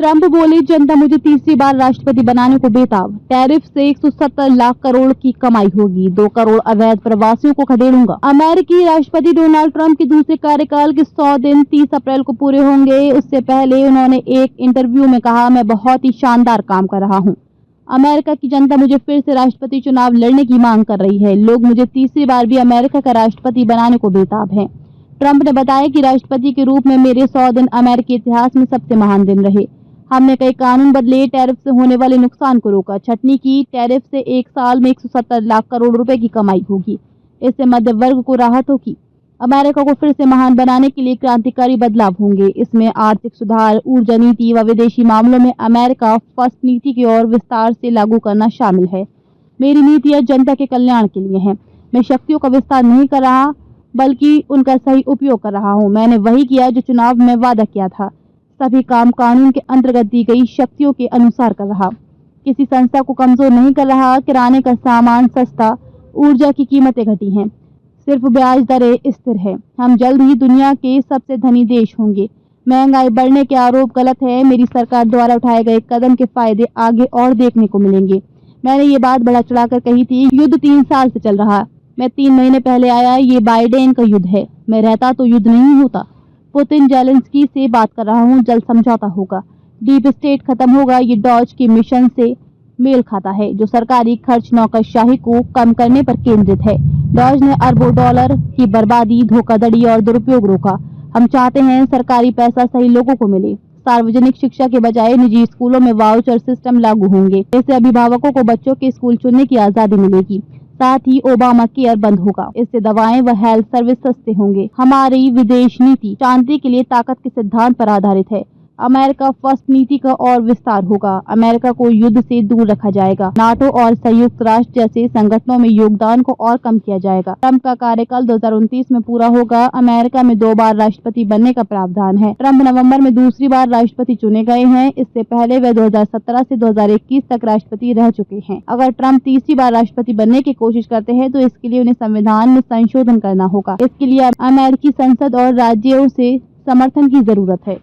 Trump बोले, जनता मुझे तीसरी बार राष्ट्रपति बनाने को बेताब। टैरिफ से 170 लाख करोड़ की कमाई होगी। 2 करोड़ अवैध प्रवासियों को खदेड़ूंगा। अमेरिकी राष्ट्रपति डोनाल्ड ट्रंप के दूसरे कार्यकाल के 100 दिन 30 अप्रैल को पूरे होंगे। उससे पहले उन्होंने एक इंटरव्यू में कहा, मैं बहुत ही शानदार काम कर रहा हूँ। अमेरिका की जनता मुझे फिर से राष्ट्रपति चुनाव लड़ने की मांग कर रही है। लोग मुझे तीसरी बार भी अमेरिका का राष्ट्रपति बनाने को बेताब हैं। ट्रंप ने बताया कि राष्ट्रपति के रूप में मेरे 100 दिन अमेरिकी इतिहास में सबसे महान दिन रहे। हमने कई कानून बदले, टैरिफ से होने वाले नुकसान को रोका, छटनी की। टैरिफ से एक साल में 170 लाख करोड़ रुपए की कमाई होगी। इससे मध्य वर्ग को राहत होगी। अमेरिका को फिर से महान बनाने के लिए क्रांतिकारी बदलाव होंगे। इसमें आर्थिक सुधार, ऊर्जा नीति व विदेशी मामलों में अमेरिका फर्स्ट नीति की ओर विस्तार से लागू करना शामिल है। मेरी नीतियां जनता के कल्याण के लिए हैं। मैं शक्तियों का विस्तार नहीं कर रहा, बल्कि उनका सही उपयोग कर रहा हूं। मैंने वही किया जो चुनाव में वादा किया था। सभी काम कानून के अंतर्गत दी गई शक्तियों के अनुसार कर रहा। किसी संस्था को कमजोर नहीं कर रहा। किराने का सामान सस्ता, ऊर्जा की कीमतें घटी हैं, सिर्फ ब्याज दरें स्थिर है। हम जल्द ही दुनिया के सबसे धनी देश होंगे। महंगाई बढ़ने के आरोप गलत है। मेरी सरकार द्वारा उठाए गए कदम के फायदे आगे और देखने को मिलेंगे। मैंने ये बात बढ़ा चढ़ाकर कही थी। युद्ध 3 साल से चल रहा। मैं 3 महीने पहले आया। ये बाइडेन का युद्ध है। मैं रहता तो युद्ध नहीं होता। पुतिन जेलेंस्की से बात कर रहा हूँ। जल्द समझौता होगा। डीप स्टेट खत्म होगा। ये डॉज के मिशन से मेल खाता है, जो सरकारी खर्च नौकरशाही को कम करने पर केंद्रित है। डॉज ने अरबों डॉलर की बर्बादी, धोखाधड़ी और दुरुपयोग रोका। हम चाहते हैं सरकारी पैसा सही लोगों को मिले। सार्वजनिक शिक्षा के बजाय निजी स्कूलों में वाउचर सिस्टम लागू होंगे। इससे अभिभावकों को बच्चों के स्कूल चुनने की आजादी मिलेगी। साथ ही ओबामा केयर बंद होगा। इससे दवाएं व हेल्थ सर्विस सस्ते होंगे। हमारी विदेश नीति शांति के लिए ताकत के सिद्धांत पर आधारित है। अमेरिका फर्स्ट नीति का और विस्तार होगा। अमेरिका को युद्ध से दूर रखा जाएगा। नाटो और संयुक्त राष्ट्र जैसे संगठनों में योगदान को और कम किया जाएगा। ट्रंप का कार्यकाल 2029 में पूरा होगा। अमेरिका में 2 बार राष्ट्रपति बनने का प्रावधान है। ट्रंप नवंबर में दूसरी बार राष्ट्रपति चुने गए हैं। इससे पहले वे 2017 से 2021 तक राष्ट्रपति रह चुके हैं। अगर ट्रंप तीसरी बार राष्ट्रपति बनने की कोशिश करते हैं तो इसके लिए उन्हें संविधान में संशोधन करना होगा। इसके लिए अमेरिकी संसद और राज्यों से समर्थन की जरूरत है।